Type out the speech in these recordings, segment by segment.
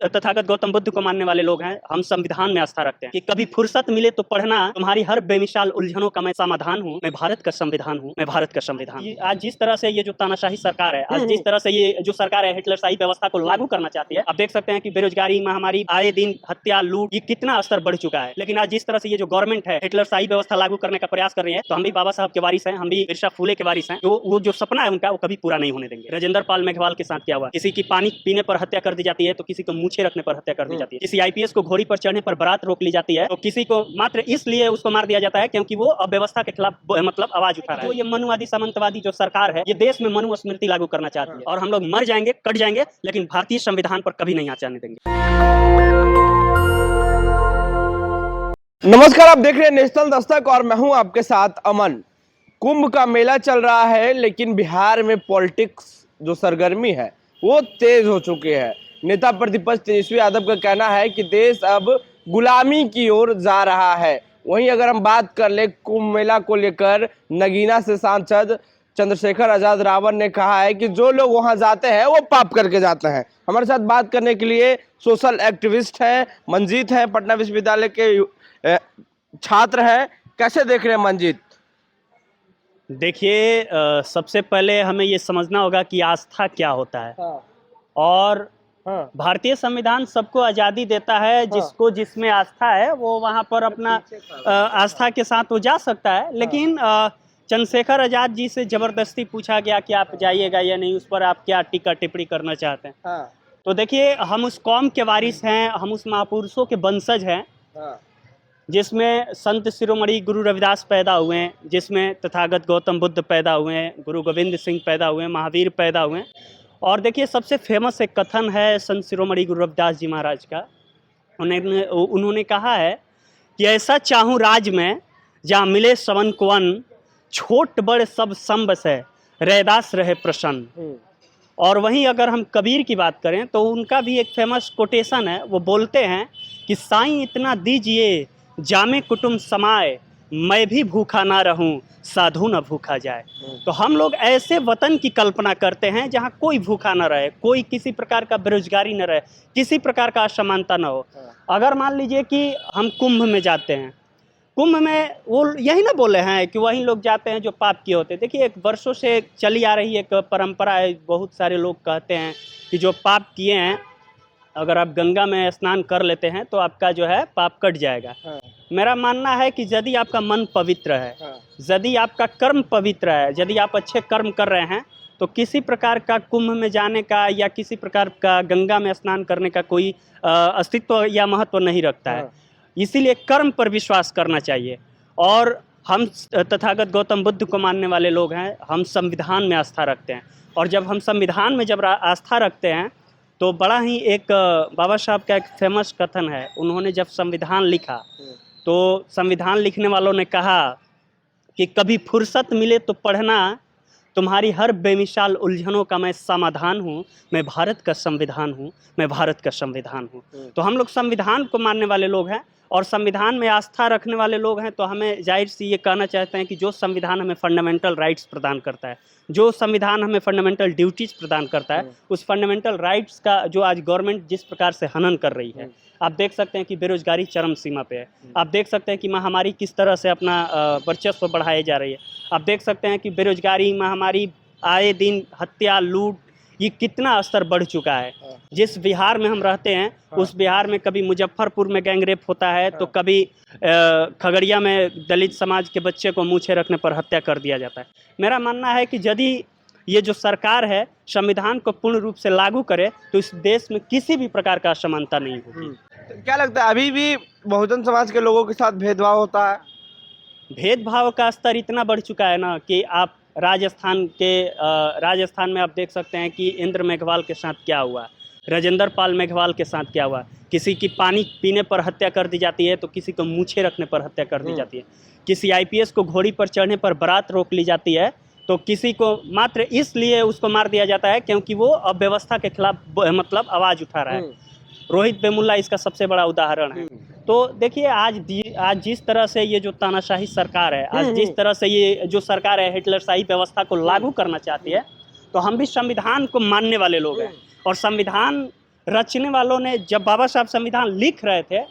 तथागत गौतम बुद्ध को मानने वाले लोग हैं, हम संविधान में आस्था रखते हैं कि कभी फुर्सत मिले तो पढ़ना, तुम्हारी हर बेमिसाल उलझनों का मैं समाधान हूँ, मैं भारत का संविधान हूँ, मैं भारत का संविधान। आज जिस तरह से ये जो तानाशाही सरकार है, आज जिस तरह से ये जो सरकार है हिटलरशाही व्यवस्था को लागू करना चाहती है, आप देख सकते हैं कि बेरोजगारी, महामारी, आए दिन हत्या, लूट, ये कितना स्तर बढ़ चुका है। लेकिन आज जिस तरह से ये जो गवर्नमेंट है हिटलरशाही व्यवस्था लागू करने का प्रयास कर रही है, तो हम भी बाबा साहब के वारिस हैं, हम भी बिरसा फुले के वारिस हैं। वो जो सपना है उनका, वो कभी पूरा नहीं होने देंगे। राजेंद्र पाल मेघवाल के साथ क्या हुआ, किसी की पानी पीने पर हत्या कर दी जाती है तो किसी को मूछे रखने पर हत्या कर दी जाती है, किसी आईपीएस को घोड़ी पर चढ़ने पर बारात रोक ली जाती है, तो किसी को मात्र इसलिए उसको मार दिया जाता है क्योंकि वो अव्यवस्था के खिलाफ मतलब आवाज उठा रहा है। तो ये मनुवादी सामंतवादी जो सरकार है, ये देश में मनुस्मृति लागू करना चाहती है और हम लोग मर जाएंगे, कट जाएंगे, लेकिन भारतीय संविधान पर कभी नहीं आने देंगे। नमस्कार, आप देख रहे हैं नेशनल दस्तक और मैं हूं आपके साथ अमन। कुंभ का मेला चल रहा है, लेकिन बिहार में पॉलिटिक्स जो सरगर्मी है वो तेज हो चुकी है। नेता प्रतिपक्ष तेजस्वी यादव का कहना है कि देश अब गुलामी की ओर जा रहा है। वहीं अगर हम बात कर ले कुंभ मेला को लेकर, नगीना से सांसद चंद्रशेखर आजाद रावण ने कहा है कि जो लोग वहां जाते हैं वो पाप करके जाते हैं। हमारे साथ बात करने के लिए सोशल एक्टिविस्ट है मंजीत है, पटना विश्वविद्यालय के छात्र हैं। कैसे देख रहे हैं मंजीत? देखिए, सबसे पहले हमें ये समझना होगा कि आस्था क्या होता है। और भारतीय संविधान सबको आज़ादी देता है, जिसको जिसमें आस्था है वो वहाँ पर अपना आस्था के साथ वो जा सकता है। लेकिन चंद्रशेखर आजाद जी से जबरदस्ती पूछा गया कि आप जाइएगा या नहीं, उस पर आप क्या टीका टिप्पणी करना चाहते हैं? तो देखिए, हम उस कौम के वारिस हैं, हम उस महापुरुषों के वंशज हैं जिसमें संत शिरोमणि गुरु रविदास पैदा हुए हैं, जिसमें तथागत गौतम बुद्ध पैदा हुए हैं, गुरु गोविंद सिंह पैदा हुए हैं, महावीर पैदा हुए हैं। और देखिए, सबसे फेमस एक कथन है संत शिरोमणि गुरु रविदास जी महाराज का। उन्होंने कहा है कि ऐसा चाहूँ राज में जहाँ मिले सवन को अन्न, छोट बड़ सब संबस है, रैदास रहे प्रसन्न। और वहीं अगर हम कबीर की बात करें तो उनका भी एक फेमस कोटेशन है। वो बोलते हैं कि साईं इतना दीजिए जामे कुटुंब समाए, मैं भी भूखा ना रहूं, साधु न भूखा जाए। तो हम लोग ऐसे वतन की कल्पना करते हैं जहां कोई भूखा ना रहे, कोई किसी प्रकार का बेरोजगारी न रहे, किसी प्रकार का असमानता न हो। अगर मान लीजिए कि हम कुंभ में जाते हैं, कुंभ में वो यही ना बोले हैं कि वही लोग जाते हैं जो पाप किए होते हैं। देखिए, एक वर्षों से चली आ रही एक परंपरा है, बहुत सारे लोग कहते हैं कि जो पाप किए हैं अगर आप गंगा में स्नान कर लेते हैं तो आपका जो है पाप कट जाएगा। मेरा मानना है कि यदि आपका मन पवित्र है, यदि आपका कर्म पवित्र है, यदि आप अच्छे कर्म कर रहे हैं, तो किसी प्रकार का कुंभ में जाने का या किसी प्रकार का गंगा में स्नान करने का कोई अस्तित्व या महत्व नहीं रखता है। इसीलिए कर्म पर विश्वास करना चाहिए। और हम तथागत गौतम बुद्ध को मानने वाले लोग हैं, हम संविधान में आस्था रखते हैं। और जब हम संविधान में जब आस्था रखते हैं तो बड़ा ही एक बाबा साहब का एक फेमस कथन है। उन्होंने जब संविधान लिखा तो संविधान लिखने वालों ने कहा कि कभी फुर्सत मिले तो पढ़ना, तुम्हारी हर बेमिसाल उलझनों का मैं समाधान हूँ, मैं भारत का संविधान हूँ, मैं भारत का संविधान हूँ। तो हम लोग संविधान को मानने वाले लोग हैं और संविधान में आस्था रखने वाले लोग हैं। तो हमें जाहिर सी ये कहना चाहते हैं कि जो संविधान हमें फंडामेंटल राइट्स प्रदान करता है, जो संविधान हमें फंडामेंटल ड्यूटीज प्रदान करता है, उस फंडामेंटल राइट्स का जो आज गवर्नमेंट जिस प्रकार से हनन कर रही है, आप देख सकते हैं कि बेरोजगारी चरम सीमा पे है। आप देख सकते हैं कि महामारी किस तरह से अपना वर्चस्व बढ़ाई जा रही है। आप देख सकते हैं कि बेरोजगारी, महामारी, आए दिन हत्या, लूट, ये कितना स्तर बढ़ चुका है। जिस बिहार में हम रहते हैं उस बिहार में कभी मुजफ्फरपुर में गैंगरेप होता है, तो कभी खगड़िया में दलित समाज के बच्चे को मूछे रखने पर हत्या कर दिया जाता है। मेरा मानना है कि यदि ये जो सरकार है संविधान को पूर्ण रूप से लागू करे तो इस देश में किसी भी प्रकार का असमानता नहीं होगी। क्या लगता है अभी भी बहुजन समाज के लोगों के साथ भेदभाव होता है? भेदभाव का स्तर इतना बढ़ चुका है ना कि आप राजस्थान में आप देख सकते हैं कि इंद्र मेघवाल के साथ क्या हुआ, राजेंद्र पाल मेघवाल के साथ क्या हुआ। किसी की पानी पीने पर हत्या कर दी जाती है तो किसी को मूछे रखने पर हत्या कर दी जाती है। किसी आईपीएस को घोड़ी पर चढ़ने पर बारात रोक ली जाती है, तो किसी को मात्र इसलिए उसको मार दिया जाता है क्योंकि वो अव्यवस्था के खिलाफ मतलब आवाज़ उठा रहा है। रोहित वेमुला इसका सबसे बड़ा उदाहरण है। तो देखिए, आज जिस तरह से ये जो तानाशाही सरकार है, आज जिस तरह से ये जो सरकार है हिटलरशाही व्यवस्था को लागू करना चाहती है, तो हम भी संविधान को मानने वाले लोग हैं। और संविधान रचने वालों ने जब बाबा साहब संविधान लिख रहे थे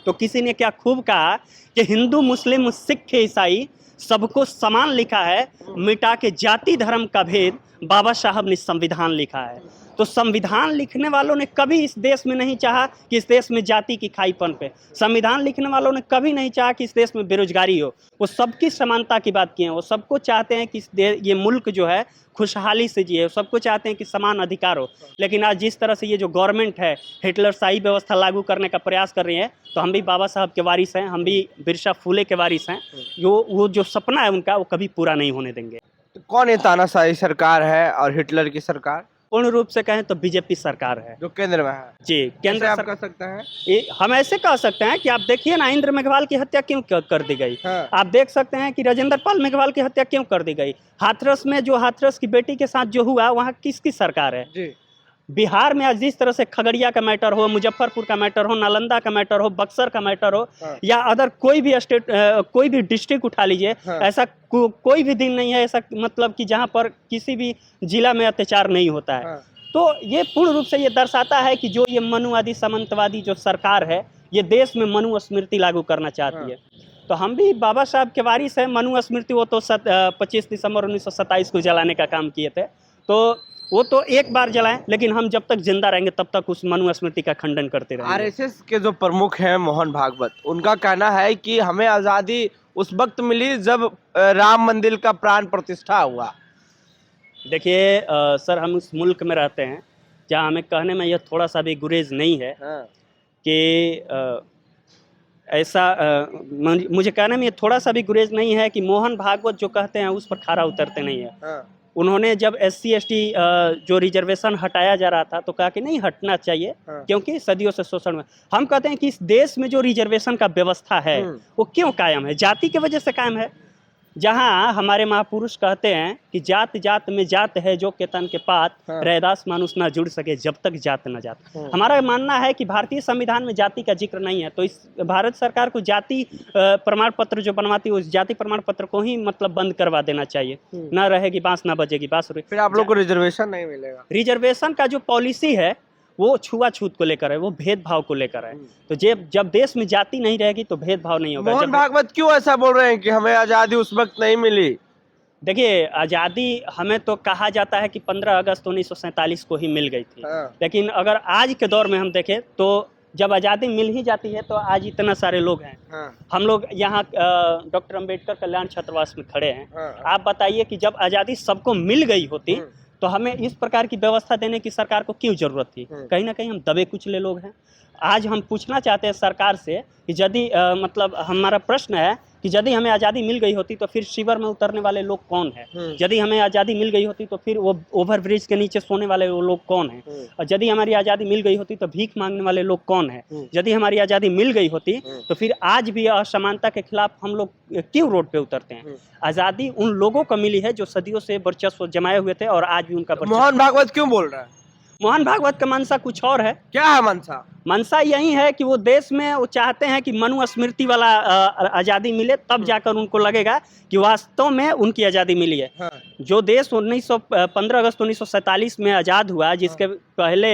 तो किसी ने क्या खूब कहा कि हिंदू मुस्लिम सिख ईसाई सबको समान लिखा है, मिटा के जाति धर्म का भेद बाबा साहब ने संविधान लिखा है। तो संविधान लिखने वालों ने कभी इस देश में नहीं चाहा कि इस देश में जाति की खाई पनपे। संविधान लिखने वालों ने कभी नहीं चाहा कि इस देश में बेरोजगारी हो। वो सबकी समानता की बात की है। वो सबको चाहते हैं कि ये मुल्क जो है खुशहाली से जिए, सबको चाहते हैं कि समान अधिकार हो। लेकिन आज जिस तरह से ये जो गवर्नमेंट है हिटलरशाही व्यवस्था लागू करने का प्रयास कर रही है, तो हम भी बाबा साहब के वारिस हैं, हम भी बिरसा फुले के वारिस हैं। वो जो सपना है उनका वो कभी पूरा नहीं होने देंगे। तो कौन ये तानाशाही सरकार है और हिटलर की सरकार? पूर्ण रूप से कहें तो बीजेपी सरकार है जो केंद्र में है। जी, केंद्र आप कह सकते हैं हम ऐसे कह सकते हैं कि आप देखिए ना, इंद्र मेघवाल की हत्या क्यों कर दी गई। हाँ। आप देख सकते हैं कि राजेंद्र पाल मेघवाल की हत्या क्यों कर दी गई। हाथरस में जो हाथरस की बेटी के साथ जो हुआ, वहाँ किसकी सरकार है जी। बिहार में आज जिस तरह से खगड़िया का मैटर हो, मुजफ्फरपुर का मैटर हो, नालंदा का मैटर हो, बक्सर का मैटर हो, हाँ। या अदर कोई भी स्टेट कोई भी डिस्ट्रिक्ट उठा लीजिए, हाँ। ऐसा कोई भी दिन नहीं है ऐसा, मतलब कि जहाँ पर किसी भी जिला में अत्याचार नहीं होता है। हाँ। तो ये पूर्ण रूप से ये दर्शाता है कि जो ये मनुवादी सामंतवादी जो सरकार है, ये देश में मनु स्मृति लागू करना चाहती है। तो हम भी बाबा साहब के वारिस हैं। मनु स्मृति वो तो 25 दिसंबर 1927 को जलाने का काम किए थे, तो वो तो एक बार जलाएं, लेकिन हम जब तक जिंदा रहेंगे तब तक उस मनु स्मृति का खंडन करते रहेंगे। आरएसएस के जो प्रमुख हैं मोहन भागवत, उनका कहना है कि हमें आज़ादी उस वक्त मिली जब राम मंदिर का प्राण प्रतिष्ठा हुआ। देखिए सर, हम उस मुल्क में रहते हैं जहाँ हमें कहने में यह थोड़ा सा भी गुरेज नहीं है कि ऐसा मुझे कहने में ये थोड़ा सा भी गुरेज नहीं है कि मोहन भागवत जो कहते हैं उस पर खरा उतरते नहीं है। उन्होंने जब SC ST जो रिजर्वेशन हटाया जा रहा था तो कहा कि नहीं हटना चाहिए, क्योंकि सदियों से शोषण में। हम कहते हैं कि इस देश में जो रिजर्वेशन का व्यवस्था है वो क्यों कायम है? जाति की वजह से कायम है। जहाँ हमारे महापुरुष कहते हैं कि जात जात में जात है जो के तन के पात, रैदास मानुष ना जुड़ सके जब तक जात न जात। हमारा मानना है कि भारतीय संविधान में जाति का जिक्र नहीं है, तो इस भारत सरकार को जाति प्रमाण पत्र जो बनवाती है उस जाति प्रमाण पत्र को ही मतलब बंद करवा देना चाहिए। ना रहेगी बांस ना बजेगी बांसुरी। फिर आप लोग को रिजर्वेशन नहीं मिलेगा। रिजर्वेशन का जो पॉलिसी है वो छुआछूत को लेकर है, वो भेदभाव को लेकर है। तो जब देश में जाति नहीं रहेगी तो भेदभाव नहीं होगा। मोहन भागवत क्यों ऐसा बोल रहे हैं कि हमें आज़ादी उस वक्त नहीं मिली? देखिए, आज़ादी हमें तो कहा जाता है कि 15 अगस्त 1947 को ही मिल गई थी। लेकिन अगर आज के दौर में हम देखें तो जब आज़ादी मिल ही जाती है तो आज इतना सारे लोग हैं। हम लोग यहाँ डॉक्टर अंबेडकर कल्याण छात्रावास में खड़े हैं। आप बताइए कि जब आज़ादी सबको मिल गई होती तो हमें इस प्रकार की व्यवस्था देने की सरकार को क्यों जरूरत थी? कहीं ना कहीं हम दबे कुचले लोग हैं। आज हम पूछना चाहते हैं सरकार से कि यदि मतलब हमारा प्रश्न है कि यदि हमें आज़ादी मिल गई होती तो फिर शिविर में उतरने वाले लोग कौन है? यदि हमें आज़ादी मिल गई होती तो फिर वो ओवरब्रिज के नीचे सोने वाले वो लोग कौन है? और यदि हमारी आज़ादी मिल गई होती तो भीख मांगने वाले लोग कौन है? यदि हमारी आज़ादी मिल गई होती तो फिर आज भी असमानता के खिलाफ हम लोग क्यों रोड पे उतरते हैं? आज़ादी उन लोगों को मिली है जो सदियों से वर्चस्व जमाए हुए थे और आज भी उनका वर्चस्व। मोहन भागवत क्यों बोल रहा है? मोहन भागवत का मंशा कुछ और है। क्या है मंशा? मंशा यही है कि वो देश में वो चाहते हैं कि मनु स्मृति वाला आज़ादी मिले, तब जाकर उनको लगेगा कि वास्तव में उनकी आज़ादी मिली है। जो देश 15 अगस्त 1947 में आज़ाद हुआ, जिसके पहले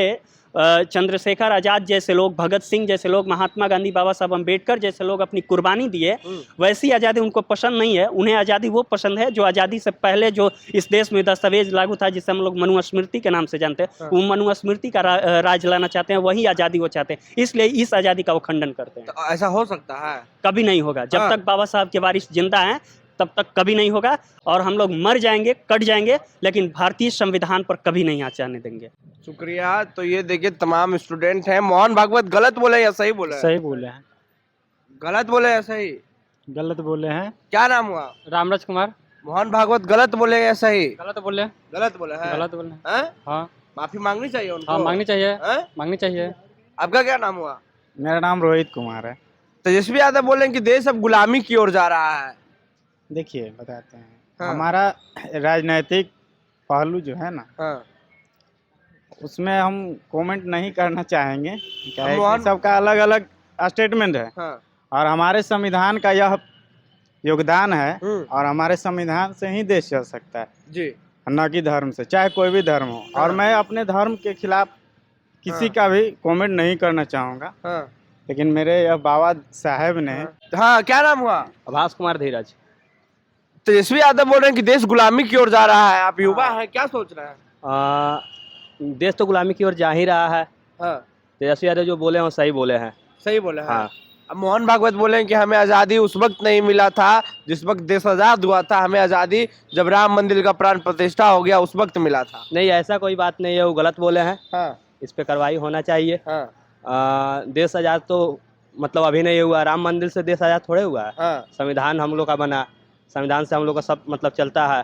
चंद्रशेखर आज़ाद जैसे लोग, भगत सिंह जैसे लोग, महात्मा गांधी, बाबा साहब अम्बेडकर जैसे लोग अपनी कुर्बानी दिए, वैसी आज़ादी उनको पसंद नहीं है। उन्हें आज़ादी वो पसंद है जो आज़ादी से पहले जो इस देश में दस्तावेज लागू था, जिसे हम लोग मनु स्मृति के नाम से जानते हैं। वो मनु स्मृति का राज लाना चाहते हैं, वही आज़ादी वो चाहते हैं, इसलिए इस आज़ादी का वो खंडन करते हैं। तो ऐसा हो सकता है? कभी नहीं होगा। जब तक बाबा साहब के वारिस जिंदा हैं तब तक कभी नहीं होगा, और हम लोग मर जाएंगे, कट जाएंगे, लेकिन भारतीय संविधान पर कभी नहीं आँच आने देंगे। शुक्रिया। तो ये देखिए तमाम स्टूडेंट हैं। मोहन भागवत गलत बोले या सही बोले? सही बोले हैं। गलत बोले या सही? गलत बोले हैं। क्या नाम हुआ? रामराज कुमार। मोहन भागवत गलत बोले या सही? गलत बोले। गलत बोले हैं। गलत बोले। हाँ, माफी मांगनी चाहिए उनको। हाँ, मांगनी चाहिए। मांगनी चाहिए। आपका क्या नाम हुआ? मेरा नाम रोहित कुमार है। तेजस्वी यादव बोले कि देश अब गुलामी की ओर जा रहा है। देखिए बताते हैं। हमारा राजनीतिक पहलू जो है ना, उसमें हम कमेंट नहीं करना चाहेंगे, क्या है कि सबका अलग अलग स्टेटमेंट है। और हमारे संविधान का यह योगदान है, और हमारे संविधान से ही देश चल सकता है जी, न कि धर्म से, चाहे कोई भी धर्म हो। और मैं अपने धर्म के खिलाफ किसी का भी कमेंट नहीं करना चाहूँगा, लेकिन मेरे यह बाबा साहब ने। हाँ, क्या नाम हुआ? आभास कुमार धीरज। तेजस्वी यादव बोल रहे हैं कि देश गुलामी की ओर जा रहा है, आप युवा हैं, क्या सोच रहे हैं? देश तो गुलामी की ओर जा ही रहा है। तेजस्वी यादव जो बोले हैं वो सही बोले हैं। सही बोले हैं। हाँ। अब मोहन भागवत बोले हैं कि हमें आज़ादी उस वक्त नहीं मिला था जिस वक्त देश आज़ाद हुआ था, हमें आज़ादी जब राम मंदिर का प्राण प्रतिष्ठा हो गया उस वक्त मिला था। नहीं, ऐसा कोई बात नहीं है, वो गलत बोले हैं। हाँ। इस पे कार्रवाई होना चाहिए। हाँ। देश आज़ाद तो मतलब अभी नहीं हुआ, राम मंदिर से देश आज़ाद थोड़े हुआ है। हाँ। संविधान हम लोग का बना, संविधान से हम लोग का सब मतलब चलता है।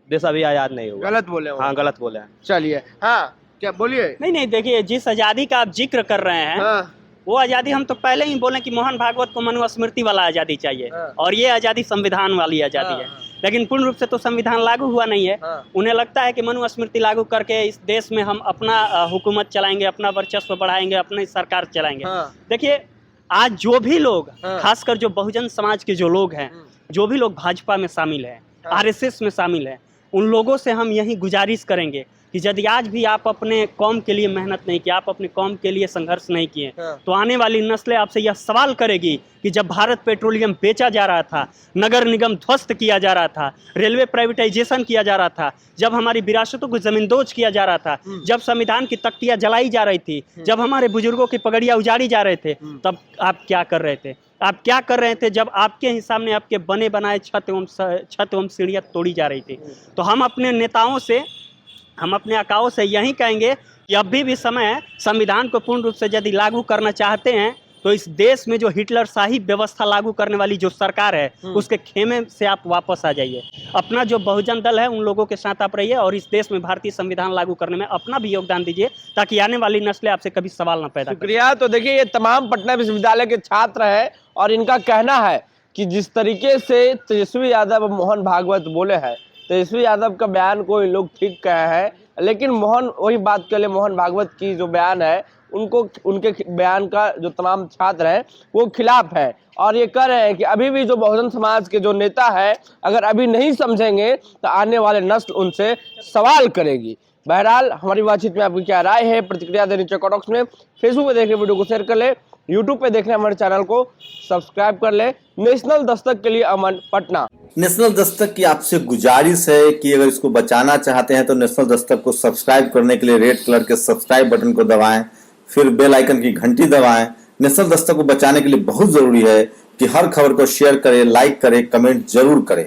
देश अभी आज़ाद नहीं हुआ। गलत बोले हैं। हाँ, गलत बोले हैं। चलिए, हाँ, क्या बोलिए? नहीं, देखिए, जिस आज़ादी का आप जिक्र कर रहे हैं, हाँ। वो आज़ादी हम तो पहले ही बोले कि मोहन भागवत को मनुस्मृति वाला आज़ादी चाहिए। हाँ। और ये आज़ादी संविधान वाली आज़ादी हाँ। है। लेकिन पूर्ण रूप से तो संविधान लागू हुआ नहीं है। हाँ। उन्हें लगता है कि मनुस्मृति लागू करके इस देश में हम अपना हुकूमत चलाएंगे, अपना वर्चस्व बढ़ाएंगे, अपनी सरकार चलाएंगे। हाँ। देखिए, आज जो भी लोग, हाँ। खासकर जो बहुजन समाज के जो लोग हैं, जो भी लोग भाजपा में शामिल हैं, आरएसएस में शामिल हैं, उन लोगों से हम यही गुजारिश करेंगे कि यदि आज भी आप अपने कौम के लिए मेहनत नहीं किए, आप अपने कौम के लिए संघर्ष नहीं किए, तो आने वाली नस्लें आपसे यह सवाल करेगी कि जब भारत पेट्रोलियम बेचा जा रहा था, नगर निगम ध्वस्त किया जा रहा था, रेलवे प्राइवेटाइजेशन किया जा रहा था, जब हमारी विरासतों को जमींदोज किया जा रहा था, जब संविधान की तख्तियां जलाई जा रही थी, जब हमारे बुजुर्गों की पगड़ियां उजाड़ी जा रहे थे, तब आप क्या कर रहे थे? आप क्या कर रहे थे जब आपके ही सामने आपके बने बनाए छत एवं सीढ़ियाँ तोड़ी जा रही थी? तो हम अपने नेताओं से, हम अपने आकाओं से यही कहेंगे कि अभी भी समय है। संविधान को पूर्ण रूप से यदि लागू करना चाहते हैं तो इस देश में जो हिटलर शाही व्यवस्था लागू करने वाली जो सरकार है, उसके खेमे से आप वापस आ जाइए। अपना जो बहुजन दल है उन लोगों के साथ आप रहिए और इस देश में भारतीय संविधान लागू करने में अपना भी योगदान दीजिए, ताकि आने वाली नस्लें आपसे कभी सवाल न पैदा करें। शुक्रिया। तो देखिए, ये तमाम पटना विश्वविद्यालय के छात्र हैं और इनका कहना है कि जिस तरीके से तेजस्वी यादव और मोहन भागवत बोले हैं, तेजस्वी यादव का बयान को इन लोग ठीक कहे हैं, लेकिन वही बात कर ले, मोहन भागवत की जो बयान है उनको, उनके बयान का जो तमाम छात्र हैं वो खिलाफ है और ये कह रहे हैं कि अभी भी जो बहुजन समाज के जो नेता है, अगर अभी नहीं समझेंगे तो आने वाले नस्ल उनसे सवाल करेगी। बहरहाल, हमारी बातचीत में आपकी क्या राय है, प्रतिक्रिया देनी चाहिए कमेंट बॉक्स में। फेसबुक पे देख रहे वीडियो को शेयर कर ले, यूट्यूब पे देख रहे हमारे चैनल को सब्सक्राइब कर ले। नेशनल दस्तक के लिए अमन, पटना। नेशनल दस्तक की आपसे गुजारिश है कि अगर इसको बचाना चाहते हैं तो नेशनल दस्तक को सब्सक्राइब करने के लिए रेड कलर के सब्सक्राइब बटन को दबाएं, फिर बेल आइकन की घंटी दबाएं। नेशनल दस्तक को बचाने के लिए बहुत जरूरी है कि हर खबर को शेयर करें, लाइक करें, कमेंट जरूर करें।